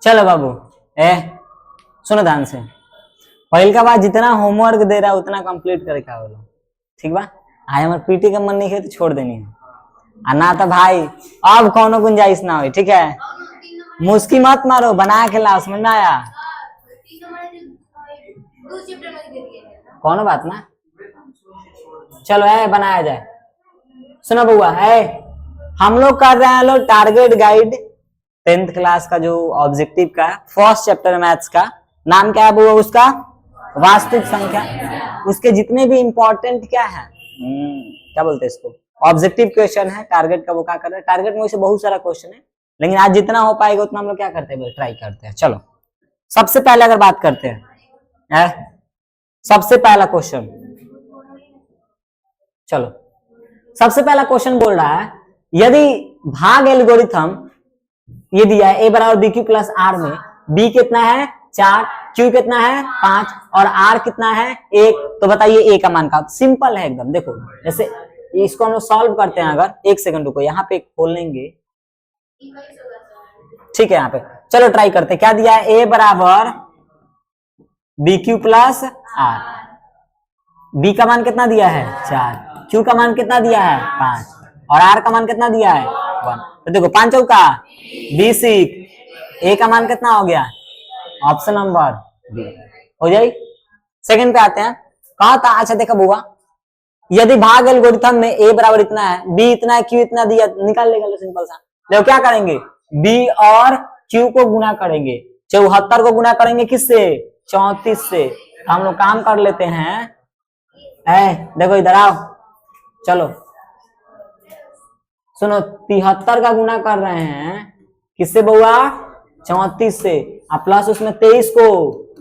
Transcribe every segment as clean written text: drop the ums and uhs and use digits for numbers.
चलो बाबू सुनो ध्यान से। पहल का बात जितना होमवर्क दे रहा है उतना कंप्लीट करके आओ लोग, ठीक बा। आज हमारे पीटी का मन नहीं है तो छोड़ देनी है ना तो भाई अब कौनो गुंजाइश ना हो, ठीक है। मुस्की मत मारो, बना के लाओ, समझ में आया। कौन बात ना, चलो बनाया जाए। सुनो बुआ हम लोग कर रहे हैं लोग टारगेट गाइड 10th क्लास का जो ऑब्जेक्टिव का फर्स्ट चैप्टर मैथ्स का। नाम क्या है बुआ उसका? वास्तविक संख्या। उसके जितने भी इंपॉर्टेंट क्या है क्या बोलते हैं इसको, ऑब्जेक्टिव क्वेश्चन है। टारगेट का वो क्या कर रहे हैं, टारगेट में से बहुत सारा क्वेश्चन है, लेकिन आज जितना हो पाएगा उतना हम लोग क्या करते हैं, ट्राई करते हैं। चलो सबसे पहले अगर बात करते हैं सबसे पहला क्वेश्चन, चलो सबसे पहला क्वेश्चन बोल रहा है यदि भाग एल्गोरिथम ये दिया है a बराबर बी क्यू प्लस आर में b कितना है 4, q कितना है 5 और r कितना है 1, तो बताइए a का मान का। सिंपल है एकदम। देखो जैसे इसको हम लोग सॉल्व करते हैं, अगर एक सेकंड रुको यहाँ पे खोल लेंगे, ठीक है। यहाँ पे चलो ट्राई करते हैं। क्या दिया है, a बराबर B Q plus R, b का मान कितना दिया है 4, q का मान कितना दिया है 5 और r का मान कितना दिया है 1। तो देखो 5 चौका 20, a का मान कितना हो गया, ऑप्शन नंबर बी हो जाए। सेकंड पे आते हैं। कहा था, अच्छा देखा बुआ, यदि भाग एल्गोरिथम में a बराबर इतना है, b इतना है, q इतना दिया, निकाल लेगा। सिंपल सा देखो क्या करेंगे, b और q को गुना करेंगे। 74 को गुना करेंगे किससे, 34 से। हम लोग काम कर लेते हैं, देखो इधर आओ, चलो सुनो 73 का गुना कर रहे हैं किससे बउआ, 34 से, और प्लस उसमें 23 को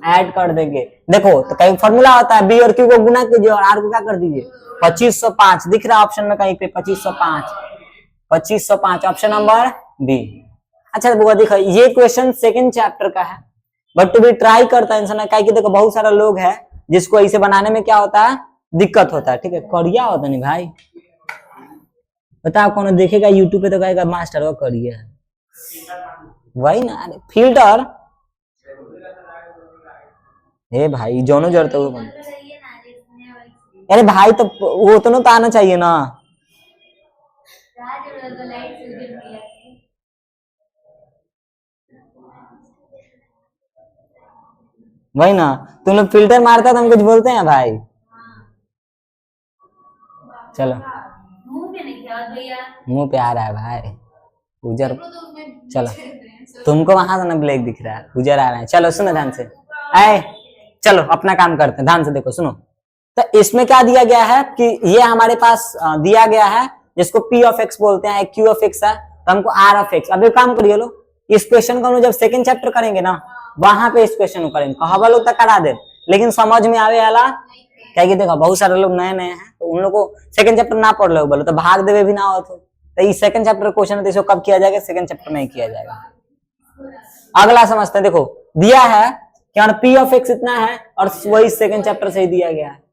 ऐड कर देंगे। देखो तो कहीं फॉर्मूला होता है, बी और क्यू को गुना कीजिए और आर को क्या कर दीजिए 2505। दिख रहा है ऑप्शन में कहीं पे 2505 ऑप्शन नंबर बी। अच्छा बुआ देखो ये क्वेश्चन सेकंड चैप्टर का है, बट टू बी ट्राई करता है इंसान का, देखो बहुत सारा लोग है जिसको इसे बनाने में क्या होता है, दिक्कत होता है, ठीक है। करिया होता नहीं भाई, बताओ कौन देखेगा यूट्यूब पे तो कहेगा मास्टर वो करिए है, वही ना। अरे फिल्टर भाई जोनो जड़ते हो, अरे भाई तो वो तो ना आना चाहिए ना। वही ना, तुम लोग फिल्टर मारता तो हम कुछ बोलते हैं भाई। चलो मुंह पे आ रहा है भाई उजर, चलो तुमको वहां से ना ब्लैक दिख रहा है, उजर आ रहा है। चलो सुनो ध्यान से, चलो अपना काम करते हैं, ध्यान से देखो सुनो। तो इसमें क्या दिया गया है कि ये हमारे पास दिया गया है जिसको p ऑफ x बोलते हैं, q ऑफ x है, तो हमको r ऑफ x। अब एक काम करिए लो, इस क्वेश्चन को हम लोग जब सेकंड चैप्टर करेंगे ना, वहां पे इस क्वेश्चन को करेंगे, कहवा लोग तक करा दे, लेकिन समझ में आवे वाला क्या कि देखो बहुत सारे लोग नए नए हैं, तो उन लोग को सेकंड चैप्टर ना पढ़ लो बोलो तो भाग देवे भी ना हो, तो इस सेकंड चैप्टर क्वेश्चन है, तो कब किया जाएगा, सेकंड चैप्टर में ही किया जाएगा। अगला समझते हैं, देखो दिया है क्या p ऑफ x इतना है और वही सेकंड चैप्टर से ही दिया गया है।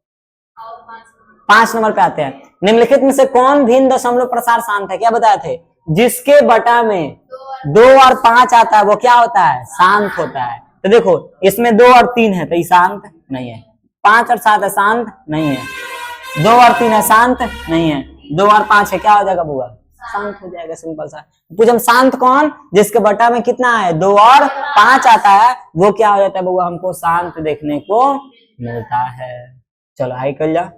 5 नंबर पे आते हैं, निम्नलिखित में से कौन भिन्न दशमलव प्रसार शांत है, क्या बताए थे, जिसके बटा में 2 और 5 आता है वो क्या होता है, शांत होता है। तो देखो इसमें 2 और 3 है तो ये शांत नहीं है, 5 और 7 है शांत नहीं है, 2 और 3 है शांत नहीं है, 2 और 5 है क्या हो जाएगा बुआ, शांत हो जाएगा। सिंपल सा पूछम शांत कौन, जिसके बटा में कितना है 2 और 5 आता है, वो क्या हो जाता है बुआ, हमको शांत देखने को मिलता है। चलो हाई कर जा,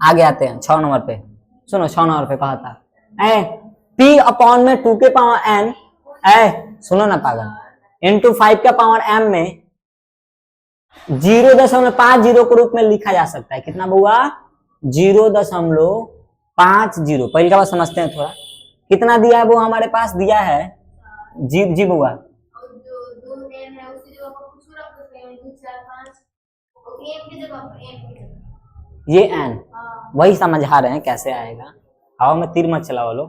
आगे आते हैं 6 नंबर पे। सुनो 6 नंबर पे कहा था p अपॉन में 2 के पावर n, सुनो ना पागल, इंटू 5 का पावर m में 0.50 के रूप में लिखा जा सकता है। कितना बुआ, 0.50। पहले का बात समझते हैं थोड़ा, कितना दिया है वो हमारे पास दिया है जी बुआ, ये n वही समझा रहे हैं कैसे आएगा। हवा में तीर मत चलाओ लो,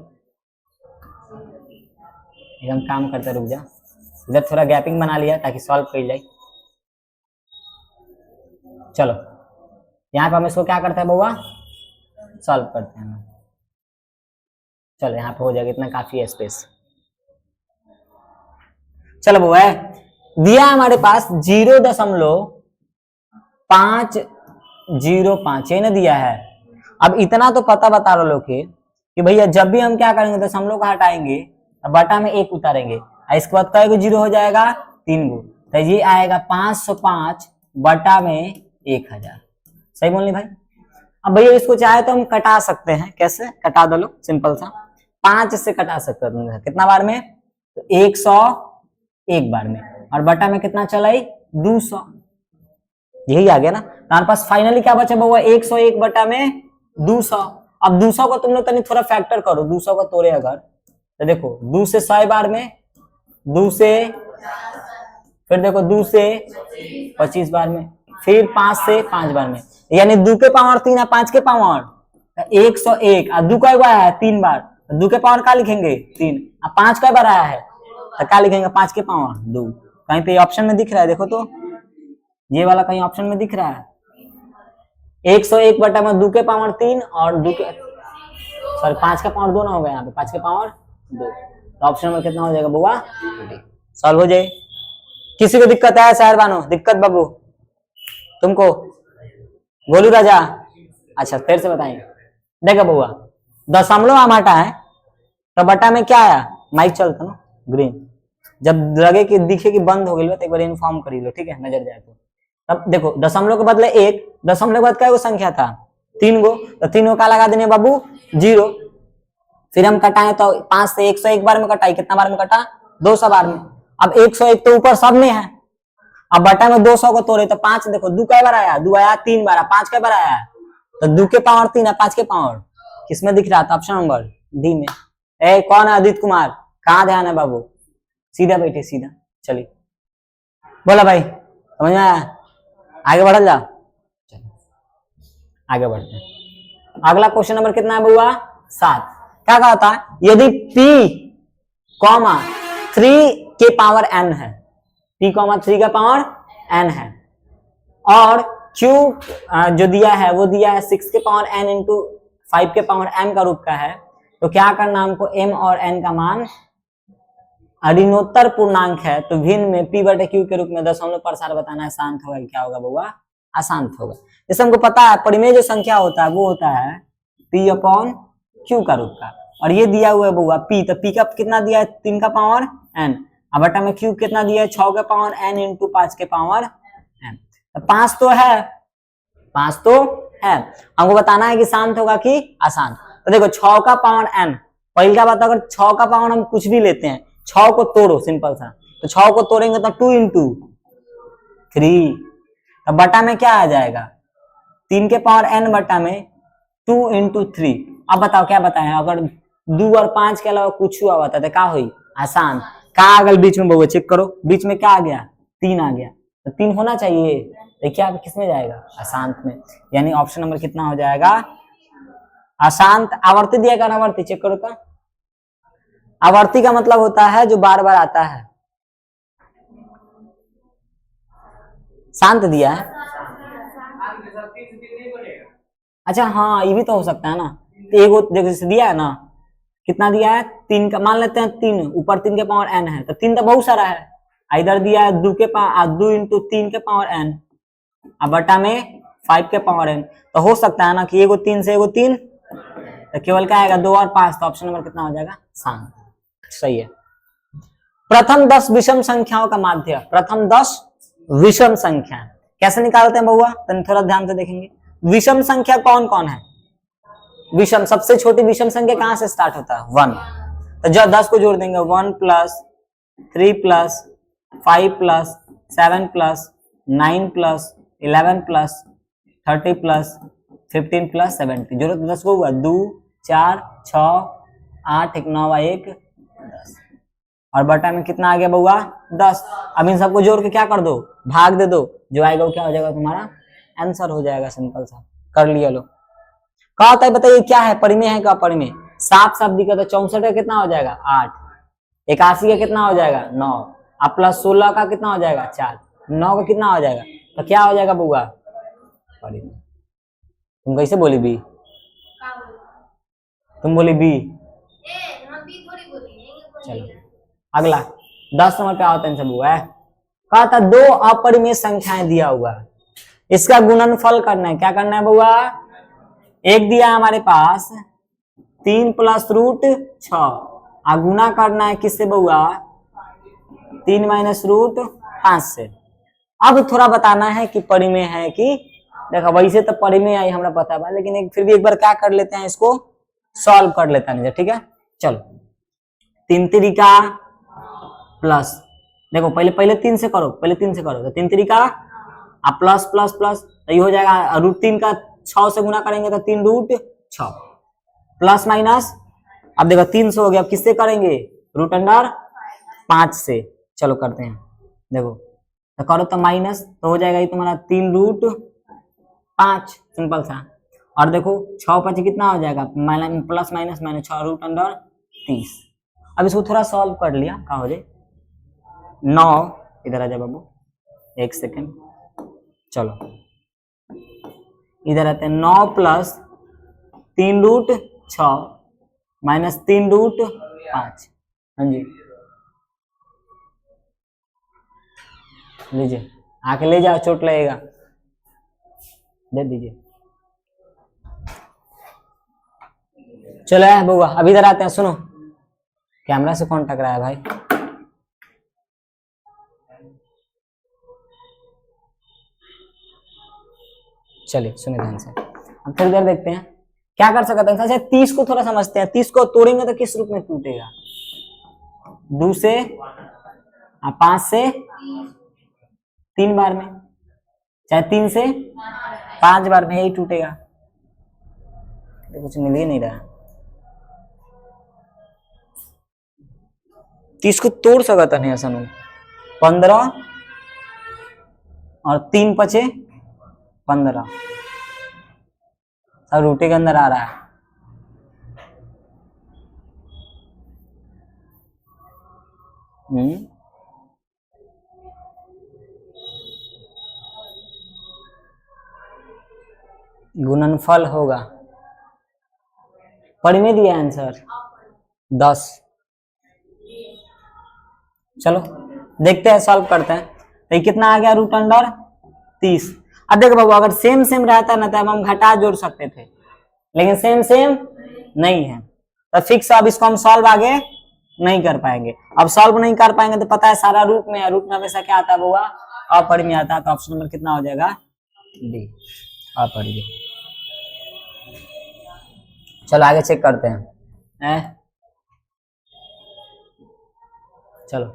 एकदम काम करते रुक जा। इधर थोड़ा गैपिंग बना लिया ताकि सॉल्व कर जाए। चलो यहाँ पे हम इसको क्या करते हैं बउआ, सॉल्व करते हैं। चलो यहाँ पे हो जाएगा, इतना काफी है स्पेस। चलो वो है दिया है हमारे पास 0.505 ये ना दिया है। अब इतना तो पता बता रहे लोग कि भैया जब भी हम क्या करेंगे दशमलव को हटाएंगे बटा में 1 उतारेंगे और इसके बाद कई गो 0 हो जाएगा 3 गो, तो ये आएगा 505 बटा में 1000। सही बोलनी भाई। अब भैया इसको चाहे तो हम कटा सकते हैं, कैसे कटा दो लो, सिंपल सा 5 से कटा सकते हैं। कितना बार में? तो 101 बार में, और बटा में कितना चला 200, यही आ गया ना। हमारे पास फाइनली क्या बचा हुआ 101 बटा में 200। अब 200 को तुम लोग तनी थोड़ा फैक्टर करो, 200 को तोड़े अगर तो देखो 2 से 100 बार में, 2 से फिर देखो 2 से 25 बार में, फिर 5 से 5 बार में, यानी 2 के पावर 3 और 5 के पावर 101 और 2 कई बार आया है 3 बार, 2 के पावर क्या लिखेंगे 3 और 5 कई बार आया है तो क्या लिखेंगे 5 के पावर 2। कहीं पे ऑप्शन में दिख रहा है, देखो तो ये वाला कहीं ऑप्शन में दिख रहा है 101 बटा में 2 के पावर 3 और 2 के सॉरी 5 का पावर 2 ना हो गया यहाँ पे 5 के पावर 2, तो ऑप्शन में कितना हो जाएगा बुआ? सॉल्व हो जाए। किसी को दिक्कत है शहर बानो? दिक्कत बाबू तुमको? गोलू राजा अच्छा फिर से बताएंगे। देखो बुआ दशमलव हम हटा है तो बटा में क्या आया? माइक चलता ना ग्रीन, जब लगे कि दिखे कि बंद हो गई तो एक बार इन्फॉर्म कर लो, ठीक है, नजर जाए तो। अब देखो दशमलव के बदले 1, दशमलव के बाद क्या संख्या था 3 गो, तो 3 गो का लगा देने बाबू 0, फिर हम कटाए तो 5 से 101 बार में कटाई, कितना बार में कटा 200 बार में। अब 101 तो ऊपर सब में है, अब बटा में 200 को तोड़े तो 5 देखो 2 कई बार आया, 2 आया 3 बार, 5 कई बार आया तो 2 के पावर 3 है 5 के पावर किसमें दिख रहा था? ऑप्शन नंबर डी में। ए कौन है? आदित्य कुमार। कहाँ ध्यान है बाबू? सीधा बैठे सीधा, चलिए बोला भाई समझ में आया? आगे बढ़ल जाओ, आगे बढ़ते हैं। अगला क्वेश्चन नंबर कितना है बुआ? 7। क्या कहा था? यदि p, 3 के पावर n है, p, 3 का पावर n है और q जो दिया है वो दिया है 6 के पावर n इंटू 5 के पावर m का रूप का है, तो क्या करना हमको m और n का मान ऋणोत्तर पूर्णांक है तो भिन्न में p बटे q के रूप में दशमलव प्रसार बताना है। शांत होगा क्या होगा बुआ? अशांत होगा। जैसे हमको पता है परिमेय जो संख्या होता है वो होता है p अपॉन q का रूप का, और ये दिया हुआ है बुआ p, तो p का कितना दिया है 3 का पावर n, अब बटा में q कितना दिया है 6 के पावर n इंटू 5 के पावर n, तो 5 तो है, 5 तो है, हमको बताना है कि शांत होगा कि अशांत। तो देखो 6 का पावर n, पहली का बात अगर 6 का पावर हम कुछ भी लेते हैं 6 को तोड़ो सिंपल सा, तो 6 को तोड़ेंगे तो 2 इंटू 3, तो बटा में क्या आ जाएगा 3 के पावर n बटा में 2 इंटू 3। अब बताओ क्या बताए अगर 2 और 5 के अलावा कुछ हुआ होता तो क्या हुई? आसान। क्या अगल बीच में बहु चेक करो, बीच में क्या आ गया 3 आ गया, तो 3 होना चाहिए, देखिए आप किस में जाएगा? अशांत में, यानी ऑप्शन नंबर कितना हो जाएगा? अशांत। आवर्ती दिया कर आवर्ती चेक करो तो, आवर्ती का मतलब होता है जो बार बार आता है, शांत दिया है। अच्छा हाँ ये भी तो हो सकता है ना, तो एक जैसे दिया है ना, कितना दिया है 3 का, मान लेते हैं 3 ऊपर 3 के पावर n है तो 3 तो बहुत सारा है, इधर दिया है 2 के पावर 2 इंटू 3 के पावर n, अब बटा में 5 के पावर n, तो हो सकता है ना कि एगो 3 से एगो 3, तो केवल क्या आएगा 2 और 5, तो ऑप्शन नंबर कितना हो जाएगा? शांत। सही है। प्रथम 10 विषम संख्याओं का माध्य, प्रथम 10 विषम संख्या कैसे निकालते हैं बहुआ? तो थोड़ा ध्यान से देखेंगे। विषम संख्या कौन कौन है? विषम सबसे छोटी विषम संख्या कहां से स्टार्ट होता है? 1, तो जब 10 को जोड़ देंगे 1 plus 3 plus 5 plus 7 plus 9 plus 11 plus 30 plus 15 plus 70, जोड़ो तो 10 को हुआ 2 4 6 8 1 9 1 10, और बटा में कितना आ गया बउआ? 10। अब इन सबको जोड़ के क्या कर दो? भाग दे दो, जो आएगा वो क्या हो जाएगा? तुम्हारा आंसर हो जाएगा। सिंपल सा कर लिया लो। क्या होता है बताइए, क्या है परिमेय है? क्या परिमेय? 7 शब्द का तो 64 का कितना हो जाएगा? 8, 81 का कितना हो जाएगा? 9, अब प्लस 16 का कितना हो जाएगा? 4, 9 का कितना हो जाएगा? तो क्या हो जाएगा बउआ? परिमेय। तुम कैसे बोली बी? तुम बोली बी। चलो अगला 10 नंबर पे आओ टेंशन हुआ है। कहा था दो अपरिमेय संख्याएं दिया हुआ है, इसका गुणनफल करना है। क्या करना है बउआ? एक दिया हमारे पास 3 + √6 और गुना करना है किससे बउआ? 3 - √5 से। अब थोड़ा बताना है कि परिमेय है कि, देखो वैसे तो परिमेय आई हमरा पता है, लेकिन फिर भी एक बार क्या कर लेते हैं, इसको सॉल्व कर लेते हैं। ठीक है चलो, 3 त्रिका प्लस, देखो पहले 3 से करो, पहले 3 से करो, तो 3 त्रिका प्लस प्लस प्लस, तो ये हो जाएगा √3 का 6 से गुना करेंगे तो 3√6 प्लस माइनस। अब देखो 300 हो गया, अब किससे करेंगे? √5 से। चलो करते हैं, देखो तो करो तो माइनस, तो हो जाएगा ये तुम्हारा 3√5, सिंपल सा। और देखो 6 5 कितना हो जाएगा? Plus minus minus 6 √30। अब इसको थोड़ा सॉल्व कर लिया, क्या हो जाए 9, इधर आ जाए बाबू 1 सेकेंड। चलो इधर आते हैं, 9 + 3√6 - 3√5। हाँ जी लीजिए, आके ले जाओ, चोट लगेगा, दे दीजिए। चलो है बउआ, अभी इधर आते हैं, सुनो कैमरा से कौन टकराया है भाई? चलिए सुनिए ध्यान से, अब थोड़ी देर देखते हैं क्या कर सकते हैं। अच्छा 30 को थोड़ा समझते हैं, 30 को तोड़ेंगे तो किस रूप में टूटेगा? 2 से 5 से 3 बार में, चाहे 3 से 5 बार में यही टूटेगा। तो कुछ मिल ही नहीं रहा। 30 को तोड़ सकता नहीं ऐसा, 15 और 3 × 5 = 15, सब रूटे के अंदर आ रहा है। गुणनफल होगा, परिमेय दिया आंसर 10। चलो देखते हैं, सॉल्व करते हैं। तो ये कितना आ गया? √30। अब देखो बाबू, अगर सेम सेम रहता ना तो हम घटा जोड़ सकते थे, लेकिन सेम सेम नहीं है तो फिक्स। अब इसको हम सॉल्व आगे नहीं कर पाएंगे। अब सॉल्व नहीं कर पाएंगे तो पता है सारा रूट में है, रूट में हमेशा क्या आता है बउआ? अपरिमेय आता है। तो ऑप्शन नंबर कितना हो जाएगा? डी, अपरिमेय। चलो आगे चेक करते हैं। चलो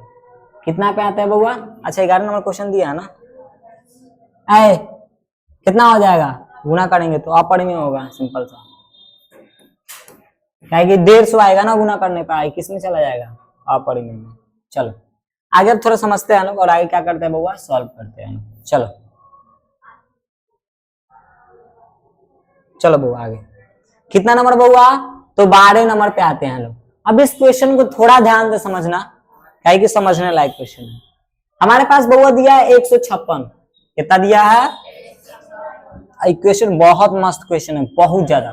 कितना पे आता है बउआ? अच्छा 11 नंबर क्वेश्चन दिया है ना। कितना हो जाएगा? गुना करेंगे तो अपरिमेय होगा, सिंपल सा। क्या कि 150 आएगा ना गुना करने पे, किस में चला जाएगा? अपरिमेय में। चलो आगे अब थोड़ा समझते हैं लोग, और आगे क्या करते हैं बउआ? सॉल्व करते हैं। चलो चलो बउआ आगे कितना नंबर बउआ? तो 12 नंबर पे आते हैं लोग। अब इस क्वेश्चन को थोड़ा ध्यान से समझना, क्या कि समझने लायक क्वेश्चन है। हमारे पास बउआ दिया है 156, कितना दिया है? क्वेश्चन बहुत मस्त क्वेश्चन है, बहुत ज्यादा।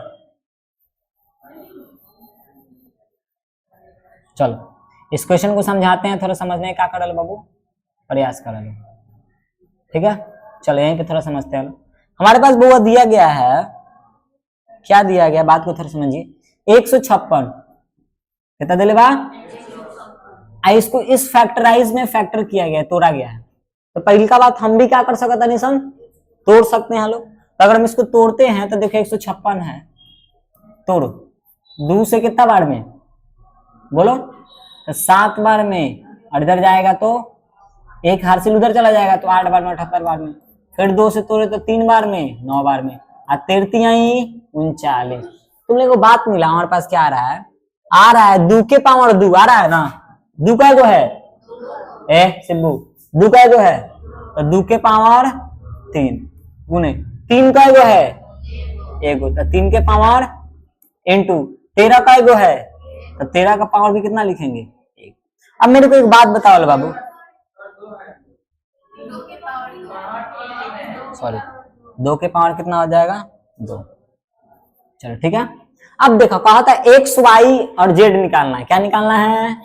चलो इस क्वेश्चन को समझाते हैं, थोड़ा समझने का कर लो बाबू, प्रयास कर लो। ठीक है चलो यहीं पे थोड़ा समझते हैं। हमारे पास बउआ दिया गया है, क्या दिया गया बात को थोड़ा समझिए। 156 कितना दिले बा? इसको इस फैक्टराइज में फैक्टर किया गया, तोड़ा गया है। तो पहली का बात, हम भी क्या कर सकते हैं निशन? तोड़ सकते हैं लोग। तो अगर हम इसको तोड़ते हैं तो देखो 156 है, तोड़ो 2 से कितना बार में बोलो? तो 7 बार में, और इधर जाएगा तो एक हार्सिल उधर चला जाएगा तो 8 बार में, 78 बार में। फिर 2 से तोड़े तो 3 बार में, 9 बार में, और 33 तुम लोगों को बात मिला। हमारे पास क्या आ रहा है 2 के पावर 2 आ रहा है ना। 2 का गो है सिब्बू, 2 का गो है तो 2 के पावर 3 गुने 3 का गो है 1, तो 3 के पावर इंटू 13 का गो है तो 13 का पावर भी कितना लिखेंगे? 1। अब मेरे को एक बात बताओ बाबू, सॉरी 2 के पावर कितना हो जाएगा? 2। चलो ठीक है। अब देखो कहा था एक्स वाई और जेड निकालना है। क्या निकालना है?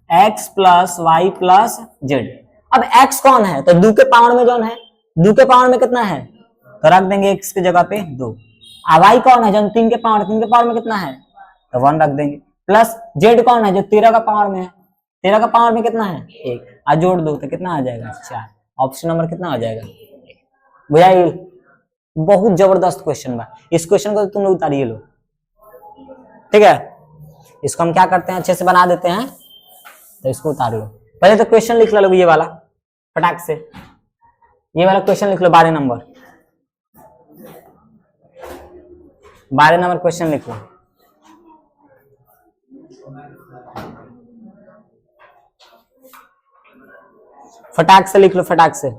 x plus Y plus Z. अब x कौन है तो 2 के पावर में जौन है, 2 के पावर में कितना है तो रख देंगे x की जगह पे 2। y कौन है जो 3 के पावर में कितना है तो 1 रख देंगे, प्लस z कौन है जो 13 का पावर में है, 13 का पावर में कितना है 1, आज जोड़ दो तो कितना आ जाएगा 4। ऑप्शन नंबर कितना आ जाएगा बुझाई। बहुत जबरदस्त क्वेश्चन बा, इस क्वेश्चन को तुम लोग उतारिए लो, ठीक है। इसको हम क्या करते हैं अच्छे से बना देते हैं, तो इसको उतार लो। पहले तो क्वेश्चन लिख लो ये वाला फटाक से, ये वाला क्वेश्चन लिख लो 12 नंबर, 12 नंबर क्वेश्चन लिख लो। फटाक से लिख लो, फटाक से।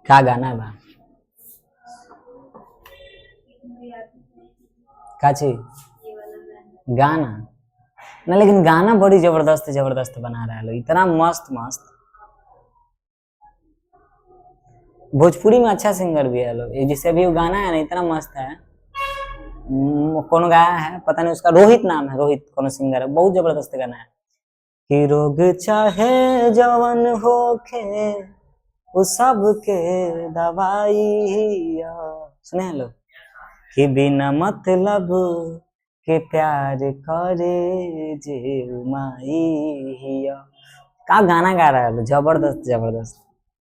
क्या गाना है बा, क्या चीज गाना ना, लेकिन गाना बड़ी जबरदस्त जबरदस्त बना रहा है लोग, इतना मस्त मस्त। भोजपुरी में अच्छा सिंगर भी है लोग, जिससे अभी वो गाना है ना इतना मस्त है। कौन गाया है पता नहीं, उसका रोहित नाम है, रोहित कौन सिंगर है, बहुत जबरदस्त गाना है। कि रोग चाहे जवन होखे वो सब के दवाई, सुने हैं लोग कि बिना मतलब के प्यार करे जे माई। का गाना गा रहा है, जबरदस्त जबरदस्त।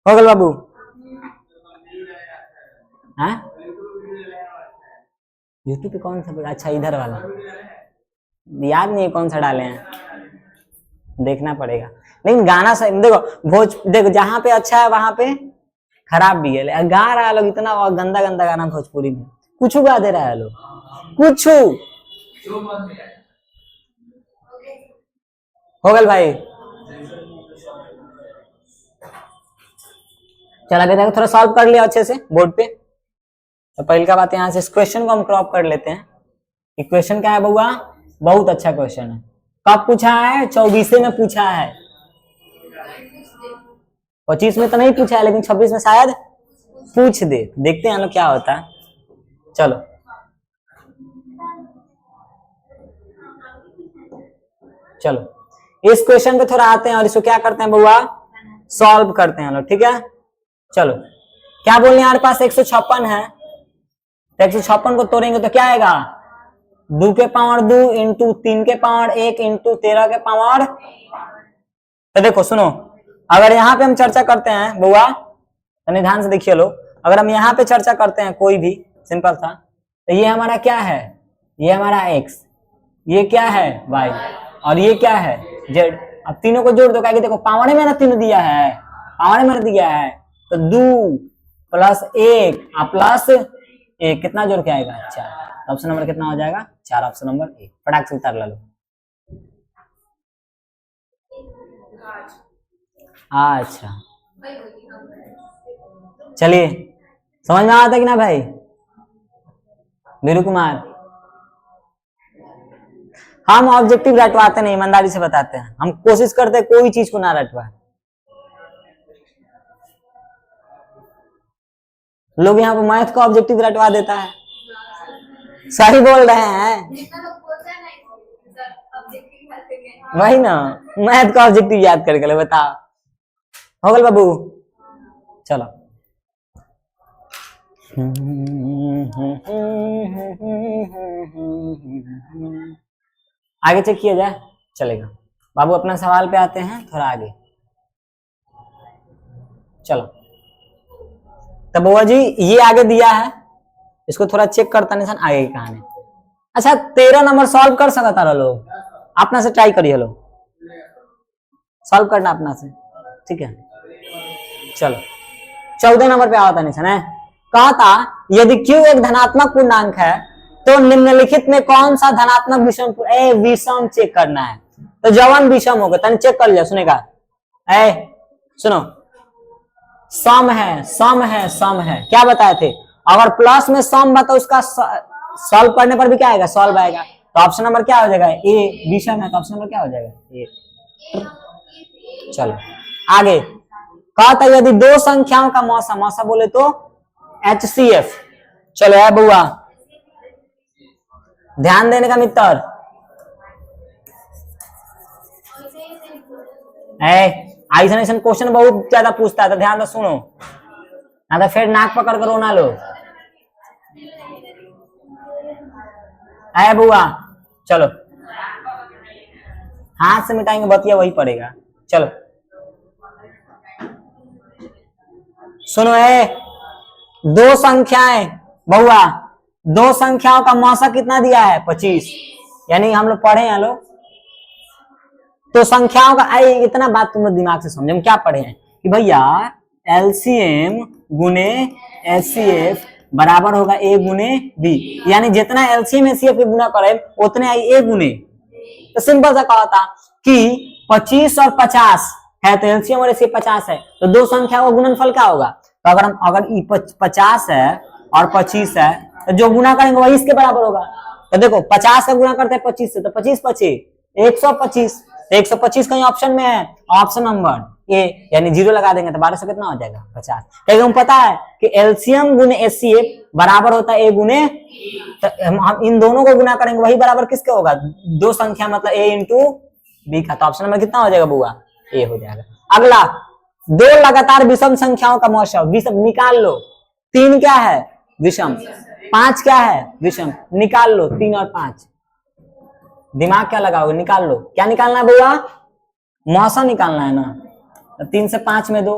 हो गल बाबू, हाँ यूट्यूब पे कौन सा, अच्छा इधर वाला याद नहीं है कौन सा डाले हैं, देखना पड़ेगा। लेकिन गाना सही, देखो देखो जहाँ पे अच्छा है वहां पे खराब भी है। गा रहा है लोग इतना गंदा गंदा गाना भोजपुरी में, कुछ गा दे रहा है लोग, कुछ हो गल भाई। चला गया, थोड़ा सॉल्व कर लिया अच्छे से बोर्ड पे। तो पहली का बात यहाँ से इस क्वेश्चन को हम क्रॉप कर लेते हैं। ये क्वेश्चन क्या है बउआ, बहुत अच्छा क्वेश्चन है। कब पूछा है 24 में पूछा है, 25 में तो नहीं पूछा है, लेकिन 26 में शायद पूछ दे, देखते हैं लोग क्या होता है। चलो चलो इस क्वेश्चन पे थोड़ा आते हैं और इसको क्या करते हैं बउआ, सॉल्व करते हैं लोग, ठीक है। चलो क्या बोल रहे हैं, हमारे पास 156 है, तो 156 को तोड़ेंगे तो क्या आएगा 2 के पावर 2 इंटू 3 के पावर 1 इंटू 13 के पावर। तो देखो सुनो, अगर यहाँ पे हम चर्चा करते हैं बुआ, तो ध्यान से देखिए लो, अगर हम यहाँ पे चर्चा करते हैं कोई भी सिंपल सा, तो ये हमारा क्या है, ये हमारा x, ये क्या है y, और ये क्या है z। अब तीनों को जोड़ दो, क्या देखो पावर में ना 3 दिया है, पावर में दिया है, तो 2 प्लस 1 प्लस 1 कितना जोड़ के आएगा 4। ऑप्शन नंबर कितना हो जाएगा 4, ऑप्शन नंबर ए। फटाक से उतार लो। अच्छा चलिए, समझ में आता कि ना भाई वीरू कुमार। हम ऑब्जेक्टिव रटवाते नहीं, ईमानदारी से बताते हैं, हम कोशिश करते हैं कोई चीज को ना रटवाए। लोग यहाँ पे मैथ का ऑब्जेक्टिव रटवा देता है, सही बोल रहे हैं, वही ना मैथ का ऑब्जेक्टिव याद करके ले, बताओ हो गल बाबू। चलो आगे चेक किया जाए, चलेगा बाबू। अपना सवाल पे आते हैं थोड़ा आगे। चलो तब बुआ जी ये आगे दिया है, इसको थोड़ा चेक करता निशान आगे की कहानी। अच्छा 13 नंबर सॉल्व कर सकता रहा लोग, अपना से ट्राई करिए लोग, सॉल्व करना अपना से, ठीक है। चलो 14 नंबर पे आवा था निशान है, कहा था यदि Q एक धनात्मक पूर्णांक है तो निम्नलिखित में कौन सा धनात्मक विषम, विषम चेक करना है। तो जवन विषम होगा तन चेक कर लिया, सुनेगा सुनो, सम है सम है सम है, क्या बताए थे, अगर प्लस में सम बता उसका सॉल्व करने पर भी क्या आएगा सॉल्व आएगा। तो ऑप्शन नंबर क्या हो जाएगा ए, विषम है तो ऑप्शन नंबर क्या हो जाएगा ए। चलो आगे, कहा था यदि दो संख्याओं का मौसा, मौसा बोले तो HCF, चलो है बुआ, ध्यान देने का मित्र। ऐसा क्वेश्चन बहुत ज्यादा पूछता है, तो ध्यान से सुनो, ना तो फिर नाक पकड़ कर रोना लो। है बुआ, चलो हाथ से मिटाएंगे बतिया वही पड़ेगा। चलो सुनो, दो संख्याएं बहुआ, दो संख्याओं का मौसा कितना दिया है 25, यानी हम लोग पढ़े हैं लोग तो संख्याओं का, इतना बात तुम लोग दिमाग से समझे। हम क्या पढ़े हैं कि भैया एलसीएम गुने एचसीएफ बराबर होगा ए गुने बी, यानी जितना एलसीएम एचसीएफ के गुना करे उतने आई ए गुने। तो सिंपल सा कहा था कि 25 और 50 है तो एलसीएम और एचसीएफ 50 है, तो दो संख्या का गुणनफल क्या होगा। तो अगर 50 है और 25 है तो जो गुना करेंगे वही इसके बराबर होगा। तो देखो 50 का गुना करते हैं 25 से, तो 25 25 125, 125 कहीं ऑप्शन में है, ऑप्शन नंबर ए, यानी 0 लगा देंगे तो 12 से कितना हो जाएगा 50। क्योंकि हम पता है कि एलसीएम गुने एचसीएफ बराबर होता है ए गुने, तो हम इन दोनों को गुना करेंगे वही बराबर किसके होगा, दो संख्या मतलब ए इंटू बी का। तो ऑप्शन नंबर कितना हो जाएगा बुआ, ए हो जाएगा। अगला, दो लगातार विषम संख्याओं का मौसा विषम निकाल लो। 3 क्या है विषम, 5 क्या है विषम, निकाल लो 3 और 5। दिमाग क्या लगाओगे, निकाल लो। क्या निकालना है बुआ, मौसा निकालना है ना। 3 से 5 में 2,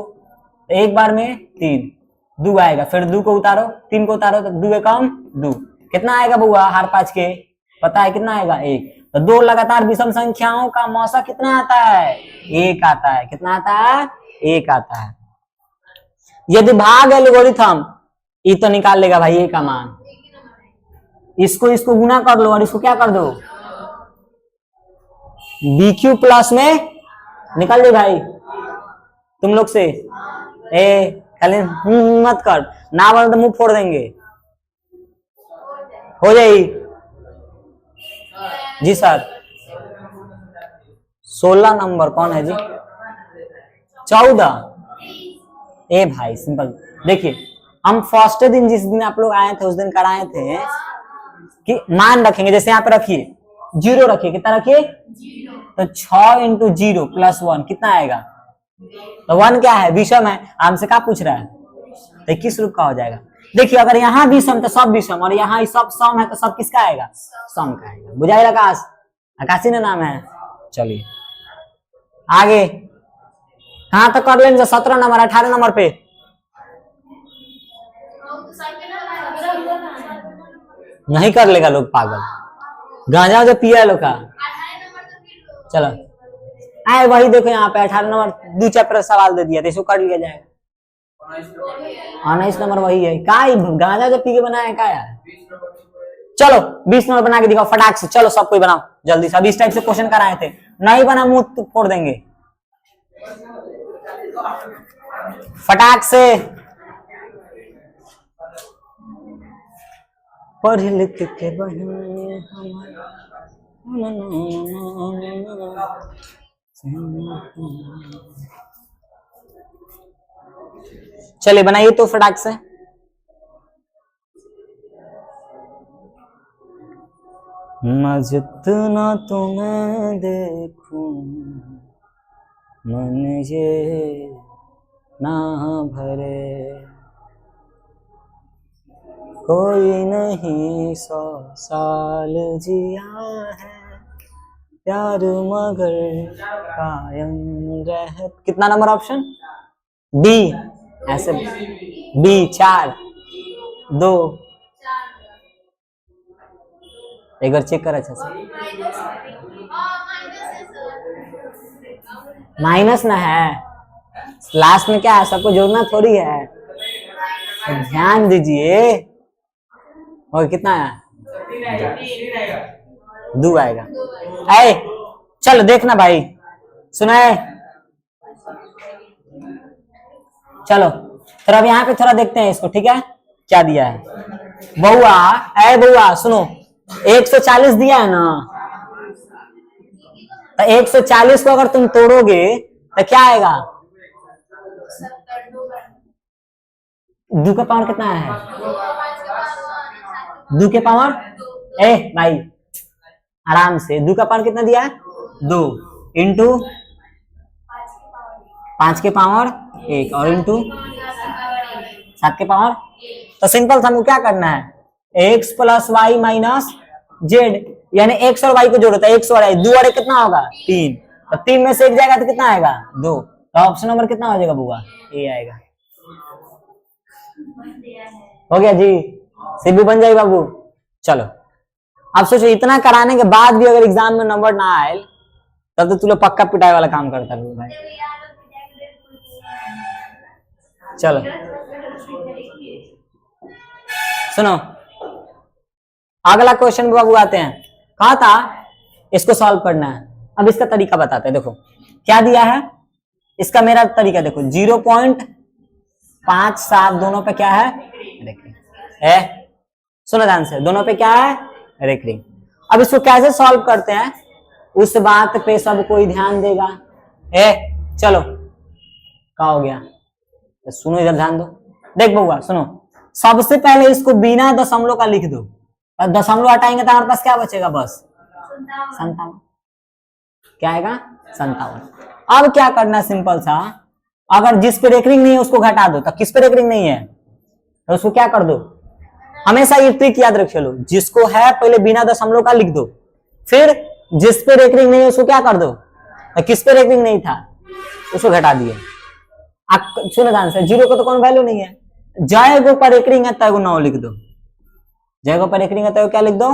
एक बार में 3, 2 आएगा, फिर 2 को उतारो, 3 को उतारो तो 2 कम 2, कितना आएगा बुआ हर 5 के, पता है कितना आएगा 1। तो दो लगातार विषम संख्याओं का मौसा कितना आता है, 1 आता है। कितना आता है, 1 आता है। यदि भाग एल्गोरिथम, ये तो निकाल लेगा भाई ए का मान, इसको गुना कर लो और इसको क्या कर दो BQ प्लस में निकाल दे भाई तुम लोग से। खाली मत कर, ना बोलो तो मुंह फोड़ देंगे। हो जाएगी जी सर। 16 नंबर कौन है जी, 14। ए भाई सिंपल, देखिए हम फर्स्ट दिन जिस दिन आप लोग आए थे उस दिन कराए थे कि मान रखेंगे, जैसे यहाँ पे रखिए 0 रखिए, कितना रखिए, तो 6 इंटू 0 प्लस 1 कितना आएगा, तो 1 क्या है विषम है, हमसे क्या पूछ रहा है, तो 21 रूप का हो जाएगा। देखिए अगर यहाँ विषम तो सब विषम, और यहाँ सब सम है तो सब किसका आएगा, सम का आएगा। बुझाइए आकाश, आकाशी ना नाम है। चलिए आगे, कहां तक कर लेंगे, 17 नंबर 18 नंबर पे। नहीं कर लेगा लोग पागल, गांजा जो पिया लोग का। चलो आए वही देखो यहाँ पे 18 नंबर 2 चैप्टर सवाल दे दिया था, इसको कर लिया जाएगा। 19 नंबर वही है, का गांजा जो पी के बनाया है, का यार। चलो 20 नंबर बना के दिखाओ फटाक से, चलो सब कोई बनाओ जल्दी से। अभी इस टाइप से क्वेश्चन कराए थे, नहीं बना मुंह फोड़ देंगे फटाक से। पढ़ लिख के चलिए बनाइए तो फटाक से। मैं जितना तुम्हें देखूं मन ये ना भरे, कोई नहीं 100 साल जिया है प्यार मगर कायम रह। कितना नंबर ऑप्शन बी, ऐसे बी 4 2। एक बार चेक कर अच्छा से, माइनस ना है लास्ट में, क्या है सबको जोड़ना थोड़ी है, तो ध्यान दीजिए। और कितना है 2 आएगा। ऐ चलो देखना भाई, सुनाए चलो। फिर अब यहाँ पे थोड़ा देखते हैं इसको, ठीक है क्या दिया है बउआ। ऐ बउआ सुनो, 140 दिया है ना, तो 140 को अगर तुम तोड़ोगे तो क्या आएगा, 2 का पावर कितना है, 2 के पावर ए भाई आराम से 2 का पावर कितना दिया है 2 इंटू 5 के पावर 1 और इंटू 7 के पावर। तो सिंपल था, हमको क्या करना है x plus Y minus Z, यानी x और y को जोड़ता है, x और y 2 और 1 कितना होगा 3, तो 3 में से 1 जाएगा तो कितना आएगा 2, तो ऑप्शन नंबर कितना हो जाएगा बुआ ए आएगा। हो गया जी, सीबी बन जाएगी बाबू। चलो अब सोचो इतना कराने के बाद भी अगर एग्जाम में नंबर ना आए तब तो तू लोग पक्का पिटाई वाला काम करता है भाई। चलो सुनो अगला क्वेश्चन बाबू आते हैं। कहा था इसको सॉल्व करना है, अब इसका तरीका बताते हैं। देखो क्या दिया है, इसका मेरा तरीका देखो 0.57 दोनों पे क्या है है, सुनो ध्यान से, दोनों पे क्या है रेकरिंग। अब इसको कैसे सॉल्व करते हैं उस बात पे सब कोई ध्यान देगा। चलो क्या हो गया, तो सुनो इधर ध्यान दो, देख बउआ सुनो, सबसे पहले इसको बिना दशमलव का लिख दो, और दशमलव हटाएंगे तो हमारे पास क्या बचेगा बस 57, क्या आएगा 57। अब क्या करना है सिंपल सा, अगर जिस पे रेकरिंग नहीं है उसको घटा दो, तो किस पे रेकरिंग नहीं है तो उसको क्या कर दो, हमेशा ये ट्रिक याद रख चलो, जिसको है पहले बिना दशमलव का लिख दो, फिर जिस पे रेकरिंग नहीं है उसको क्या कर दो, तो किस पे रेकरिंग नहीं था उसको घटा दिए। सुनो ध्यान से, 0 को तो कोई वैल्यू नहीं है, जाएगो पर रेकरिंग है तय 9 लिख दो, जाएगो पर रेकरिंग है तय क्या लिख दो,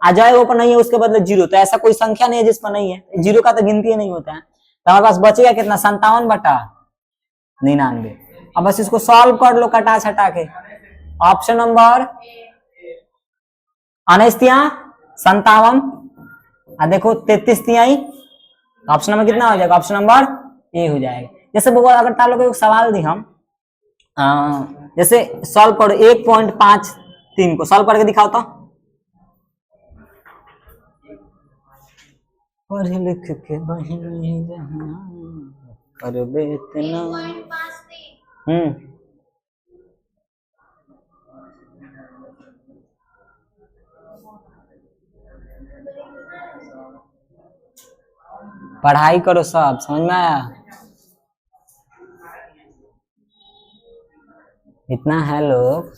आ जाएगो पर नहीं है उसके बदले 0, तो ऐसा कोई संख्या नहीं है जिस पर नहीं है, 0 का तो गिनती नहीं होता है, तो हमारे पास बचेगा कितना 57/99। अब बस इसको सॉल्व कर लो कटा छटा के, ऑप्शन नंबर 57, देखो 33, ऑप्शन नंबर कितना हो जाएगा, ऑप्शन नंबर ए हो जाएगा। जैसे बहुत अगर तालों को एक सवाल दी हम, जैसे सॉल्व करो 1.53 को सॉल्व करके दिखाओ तो, पढ़ लिख के पढ़ाई करो सब, समझ में आया, इतना है लोग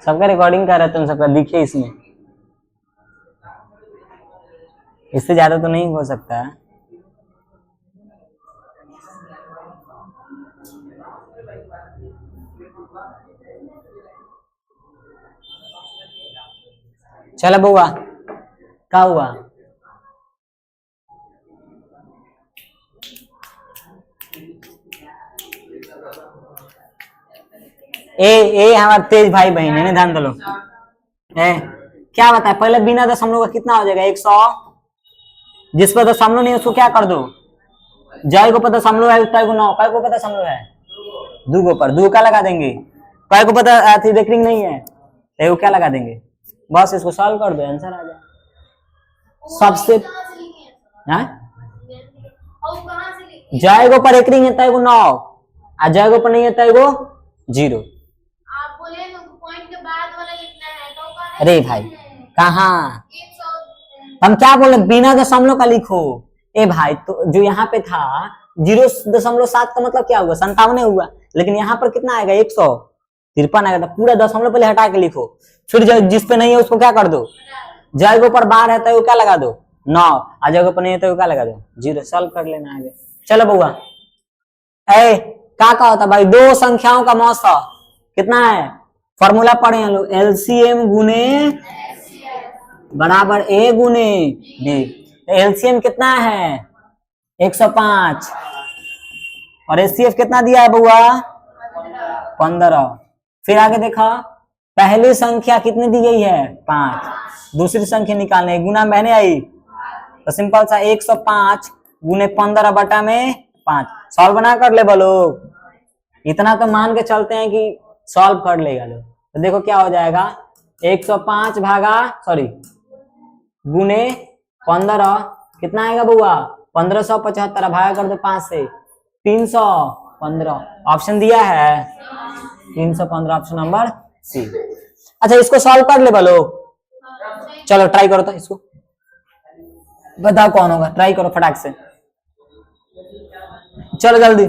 सबका रिकॉर्डिंग कर रहे, तुम सबका दिखे इसमें, इससे ज्यादा तो नहीं हो सकता है। चलो बुआ क्या हुआ, ए हमारा तेज भाई बहन है, ध्यान दो। क्या बताए पहले बिना दशमलव का कितना हो जाएगा 100, जिस पर दशमलव नहीं है उसको क्या कर दो, जय को पता दशमलव है तय को 9, काय को पता दशमलव है 2 को पर 2 का लगा देंगे, काय को पता रेकरिंग नहीं है तय को क्या लगा देंगे, बस इसको सॉल्व कर दो आंसर आ जाए। सबसे जय को पर रेकरिंग है तय को 9, आ जय को पर नहीं है तय को 0। अरे भाई कहाँ, हम क्या बोले बिना दशमलव का लिखो। ए भाई तो जो यहाँ पे था 0.7 का मतलब क्या हुआ 57 हुआ, लेकिन यहाँ पर कितना आएगा 153 आएगा, तो पूरा दशमलव पहले हटा के लिखो, फिर जिस पे नहीं है उसको क्या कर दो, जगह पर बार है तो क्या लगा दो 9, आ जगह पर नहीं है तो क्या लगा दो 0, सॉल्व कर लेना आगे। चलो बउआ क्या होता भाई, दो संख्याओं का मौसा कितना है, फॉर्मूला पढ़े हैं लोग, एलसीएम गुने बराबर ए गुने बी, तो एलसीएम कितना है 105 और एचसीएफ कितना दिया है बुआ 15। फिर आगे देखा पहली संख्या कितनी दी गई है 5, दूसरी संख्या निकालने गुना मैंने आई, तो सिंपल सा 105 गुने 15/5, सॉल्व बना कर ले बोलो, इतना तो मान के चलते हैं कि सॉल्व कर लेगा लोग। तो देखो क्या हो जाएगा 105 गुने 15 कितना आएगा बुआ 1575, भागा कर दो 5 से 315, ऑप्शन दिया है 315, ऑप्शन नंबर सी। अच्छा इसको सॉल्व कर ले बोलो, चलो ट्राई करो तो इसको, बताओ कौन होगा, ट्राई करो फटाक से, चलो जल्दी।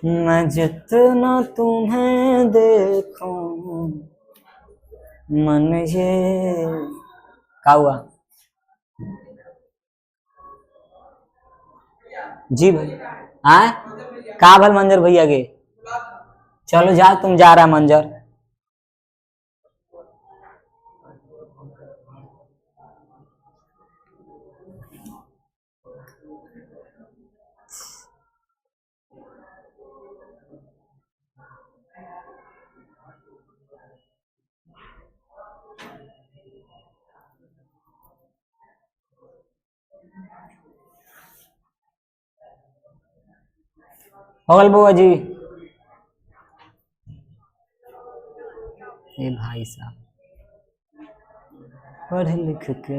मैं जितना तुम्हें देखूं मन ये क्या हुआ जी भाई, आए का भल मंजर भैया गे, चलो जा तुम जा रहा मंजर। होगल बुआ जी, ए भाई साहब पढ़ लिख के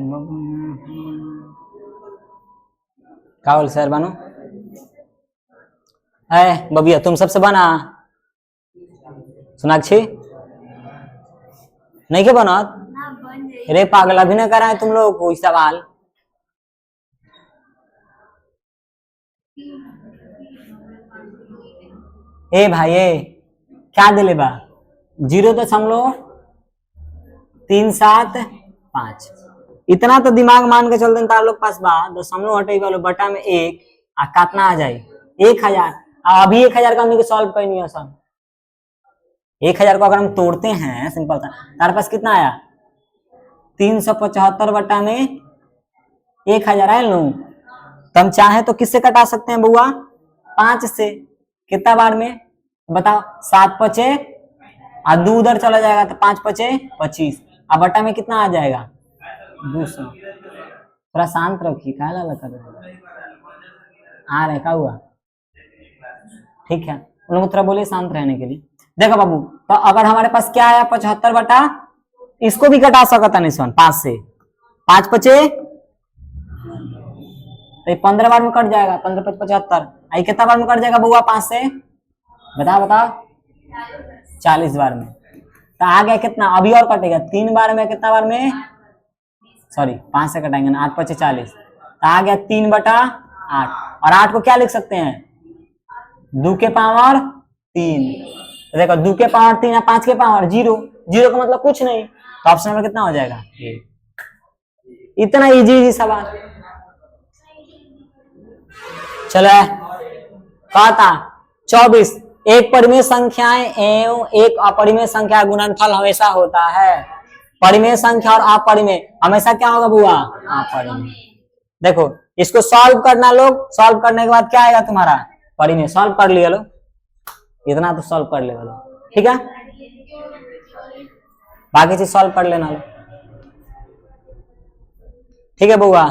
का बोल सर बनो, है बबिया तुम सबसे बना सोनाक्षी नहीं के बना, रे पागल अभी न कराए तुम लोग कोई सवाल। ए भाई ए क्या दिले बा, 0.37 इतना तो दिमाग मान के चलते तार लोग पास बा, दशमलव हटे वालो बटा में एक आ कितना आ जाए 1000, अभी 1000 का हमने के सॉल्व करनी है सब, 1000 को अगर हम तोड़ते हैं सिंपल था, तार पास कितना आया 375 बटा में 1000 आए लो, तम चाहे तो किससे कटा सकते हैं बुआ 5 से, कितना बार में बताओ 7 पचे और 2 उधर चला जाएगा तो 5 पचे 25, अब बटा में कितना आ जाएगा 200। थोड़ा शांत रखिए क्या लाला कर रहे आ रहे का हुआ, ठीक है उन लोग थोड़ा बोले शांत रहने के लिए। देखो बाबू तो अगर हमारे पास क्या आया 75 बटा, इसको भी कटा सकता निशान 5 से, 5 पचे 15 बार में कट जाएगा, 15 5 75, आई कितना बार में कट जाएगा बुआ 5 से, बताओ बताओ 40 बार में, तो आ गया कितना, अभी और कटेगा 3 बार में, कितना बार में सॉरी 5 से कटाएंगे ना, 8 5 40, तो आ गया 3 बटा 8, और 8 को क्या लिख सकते हैं 2 के पावर 3, देखो 2 के पावर 3 या 5 के पावर 0, 0 का मतलब कुछ नहीं, तो ऑप्शन नंबर कितना हो जाएगा, इतना इजी सवाल। चलो कहता 24, एक परिमेय संख्याएं एवं एक अपरिमेय संख्या गुणनफल हमेशा होता है, परिमेय संख्या और अपरिमेय हमेशा क्या होगा बुआ अपरिमेय। देखो इसको सॉल्व करना लोग, सॉल्व करने के बाद क्या आएगा तुम्हारा परिमेय, सॉल्व कर लिया लो, इतना तो सॉल्व कर लेगा लो, ठीक है बाकी चीज सॉल्व कर लेना लो, ठीक है बुआ।